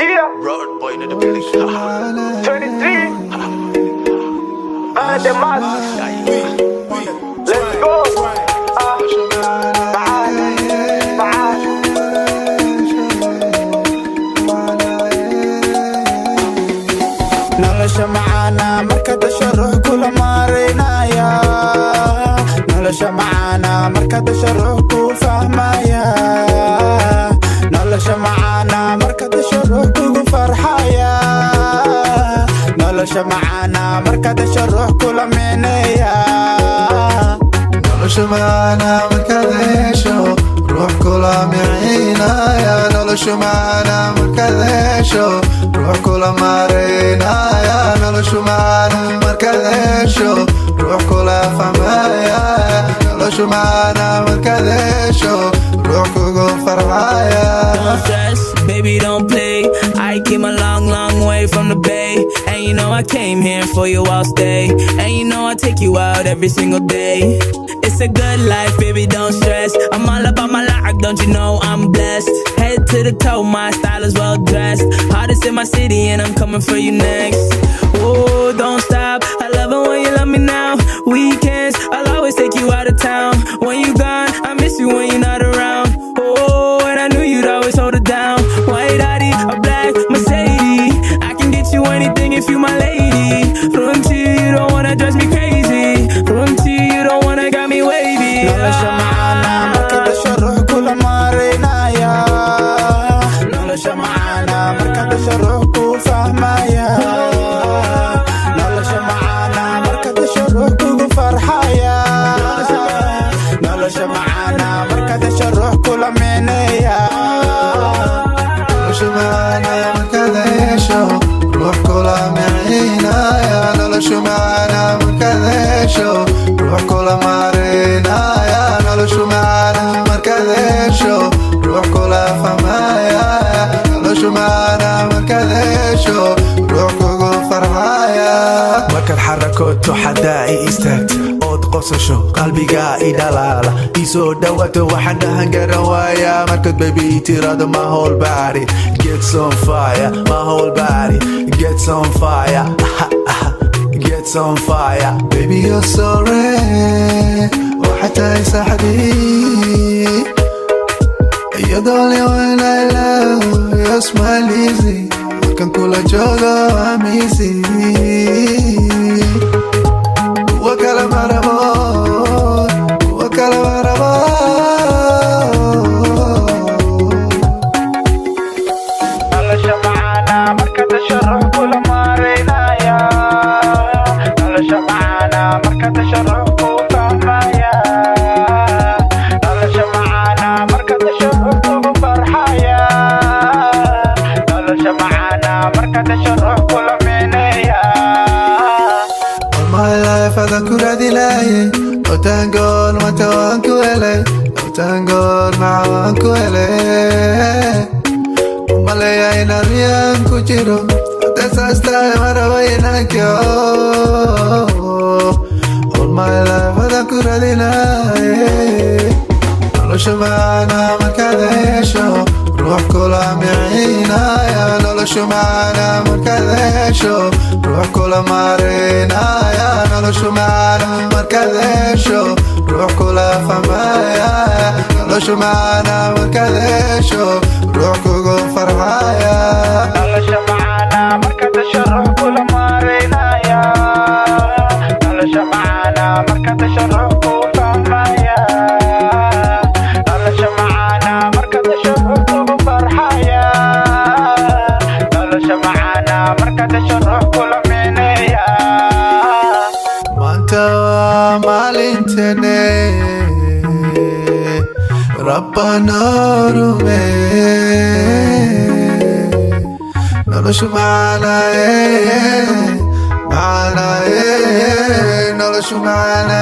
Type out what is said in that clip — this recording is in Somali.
Road boy in the building. 23. The mass. Let's go. nolosha macaana marka dasha ruux kula maareynaya nolosha macaana marka dasha ruux ku fahmaya nolosha macaana marka dasha ruux kugu farxaya nolosha macaana marka dasha ruux kula meenaya nolosha macaana marka dasha ruux kula meenaya nolosha macaana marka dasha ruux kula maareynaya nolosha macaana marka dasha ruux kula fahmaya nolosha macaana marka dasha ruux kugu farxaya. Don't stress, baby, don't play. I came a long, long way from the bay. And you know I came here for you, I'll stay. And you know I take you out every single day. It's a good life, baby, don't stress. I'm all about my life, don't you know I'm blessed. Head to the toe, my style is well dressed. Hottest in my city and I'm coming for you next. Oh, don't stop, I love it when you love me now. Weekends, I'll always take you out of town. When you gone, I miss you when you're not around. Oh, and I knew you'd always hold it down. White Audi, a black Mercedes. I can get you anything if you my lady. Run to you don't wanna drive me crazy. Run to you don't wanna got me wavy. nolosha macaana marka dasha ruux kula maareynaya nolosha macaana marka dasha ruux ku fahmaya nolosha macaana marka dasha ruux kugu farxaya nolosha macaana marka dasha ruux kula meenaya nolosha macaana marka dasha ruux kula meenaya nolosha macaana marka dasha ruux kula maareynaya nolosha macaana marka dasha ruux kula fahmaya nolosha macaana marka dasha ruux kugu farxaya. markaad xarakooto xadaa i istaagto ood qosasho qalbigaa i dhalaala ii soo dhawaato waxaan dhahan garan waaya markaad baby tirado my whole body gets on fire, my whole body gets on fire. Gets on fire. Baby you're so rare وحتى يسحبي. You're the only one I love. Your smile easy can pull a jogo I'm easy. Wakala marabo wakala marabo. nolosha macaana marka dasha ruux kula maareynaya nolosha macaana marka dasha ruux ku fahmaya nolosha macaana marka dasha ruux kugu farxaya nolosha macaana marka dasha ruux kula meenaya. All my life adan ku raadilaye otaangool manta waan ku helay otaangool maca waan ku helay umaleeya inaan riyaan ku jiro hadday saas tahay maraba inaankiyo. All my life adan ku raadilaye nolosha macaana marka dasha ruux kula meenaya nolosha macaana marka dasha ruux kula maareynaya nolosha macaana marka dasha ruux kula fahmaya nolosha macaana marka dasha ruux kugu farxaya nolosha macaana marka dasha ruux kula maareynaya nolosha macaana marka dasha ruux ku fahmaya nolosha macaana marka dasha ruux kugu farxaya nolosha macaana marka dasha ruux kula meenaya. maanta waa maalintene rabbana rume nolosha macaana macaana nolosha macaana